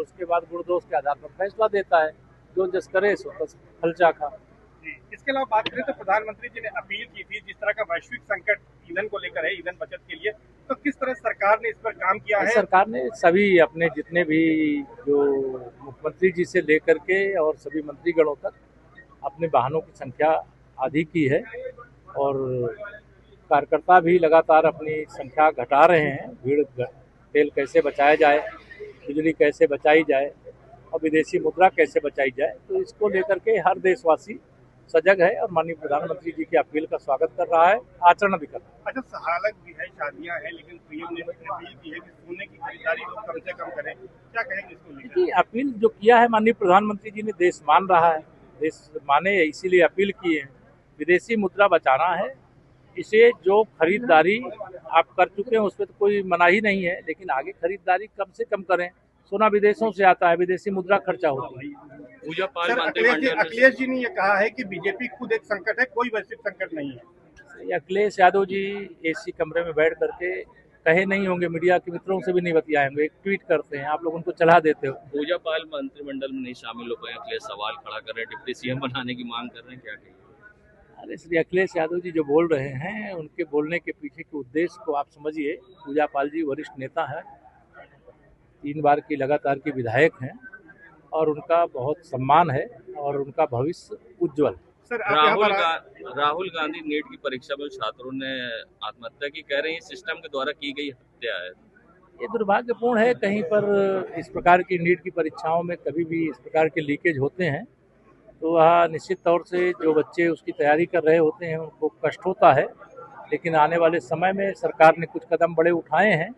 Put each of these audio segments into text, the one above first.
उसके बाद गुण-दोष के आधार पर फैसला देता है। जो जस करे सो तस फल चाखा। जी, इसके अलावा बात करें तो प्रधानमंत्री जी ने अपील की थी, जिस तरह का वैश्विक संकट ईंधन को लेकर है, ईंधन बचत के लिए, तो किस तरह सरकार ने इस पर काम किया है? सरकार ने सभी अपने जितने भी जो मुख्यमंत्री जी से लेकर के और सभी मंत्रीगणों तक अपने वाहनों की संख्या आधी की है और कार्यकर्ता भी लगातार अपनी संख्या घटा रहे हैं। तेल कैसे बचाया जाए, बिजली कैसे बचाई जाए और विदेशी मुद्रा कैसे बचाई जाए, तो इसको लेकर के हर देशवासी सजग है और माननीय प्रधानमंत्री जी की अपील का स्वागत कर रहा है, आचरण भी कर रहा है। अच्छा, हालत भी है, शादियां हैं, लेकिन पीएम ने अपील की है कि सोने की खरीदारी लोग कम से कम करें। क्या कहेंगे इसको लेकर? देखिए, अपील जो किया है माननीय प्रधानमंत्री जी ने, देश मान रहा है, देश माने इसीलिए अपील की है। विदेशी मुद्रा बचाना है, इसे जो खरीदारी आप कर चुके हैं उसमें तो कोई मनाही नहीं है, लेकिन आगे खरीदारी कम से कम करें। सोना विदेशों से आता है, विदेशी मुद्रा खर्चा होती है। पूजा पाल सर, अखिलेश जी ने ये कहा है कि बीजेपी खुद एक संकट है, कोई वैश्विक संकट नहीं है। अखिलेश यादव जी एसी कमरे में बैठ करके कहे नहीं होंगे, मीडिया के मित्रों से भी नहीं बतियाए होंगे, एक ट्वीट करते हैं, आप लोग उनको चला देते हो। पूजा पाल मंत्रिमंडल में नहीं शामिल हो पाए, अखिलेश सवाल खड़ा कर रहे हैं, डिप्टी सीएम बनाने की मांग कर रहे हैं, क्या कहिए? अरे श्री अखिलेश यादव जी जो बोल रहे हैं, उनके बोलने के पीछे के उद्देश्य को आप समझिए। पूजा पाल जी वरिष्ठ नेता है, 3 बार की लगातार की विधायक हैं और उनका बहुत सम्मान है और उनका भविष्य उज्जवल है। सर, राहुल गांधी नीट की परीक्षा में छात्रों ने आत्महत्या की, कह रहे हैं सिस्टम के द्वारा की गई हत्या है। ये दुर्भाग्यपूर्ण है। कहीं पर इस प्रकार की नीट की परीक्षाओं में कभी भी इस प्रकार के लीकेज होते हैं तो वह निश्चित तौर से जो बच्चे उसकी तैयारी कर रहे होते हैं उनको कष्ट होता है, लेकिन आने वाले समय में सरकार ने कुछ कदम बड़े उठाए हैं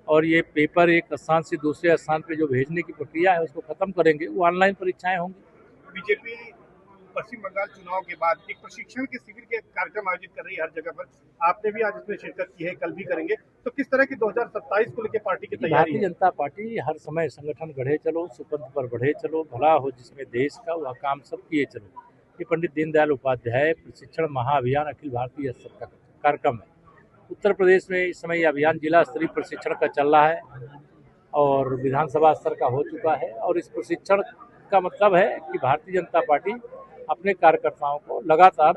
और ये पेपर एक स्थान से दूसरे स्थान पे जो भेजने की प्रक्रिया है उसको खत्म करेंगे। वो ऑनलाइन परीक्षाएं होंगी। बीजेपी पश्चिम बंगाल चुनाव के बाद एक प्रशिक्षण के शिविर के कार्यक्रम आयोजित कर रही है हर जगह पर। आपने भी आज इसमें शिरकत की है, कल भी करेंगे, तो किस तरह की 2027 को लेकर पार्टी की तैयारी? भारतीय जनता पार्टी हर समय संगठन गढ़े चलो, सुपंथ पर बढ़े चलो, भला हो जिसमें देश का, वह काम सब किए चलो। ये पंडित दीनदयाल उपाध्याय प्रशिक्षण महाअभियान अखिल भारतीय स्तर का कार्यक्रम है। उत्तर प्रदेश में इस समय अभियान जिला स्तरीय प्रशिक्षण का चल रहा है और विधानसभा स्तर का हो चुका है और इस प्रशिक्षण का मतलब है कि भारतीय जनता पार्टी अपने कार्यकर्ताओं को लगातार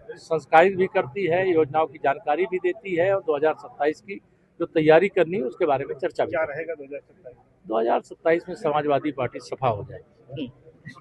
संस्कारित भी करती है, योजनाओं की जानकारी भी देती है और 2027 की जो तैयारी करनी है उसके बारे में चर्चा भी। क्या रहेगा 2027? 2027 में समाजवादी पार्टी सफा हो जाएगी।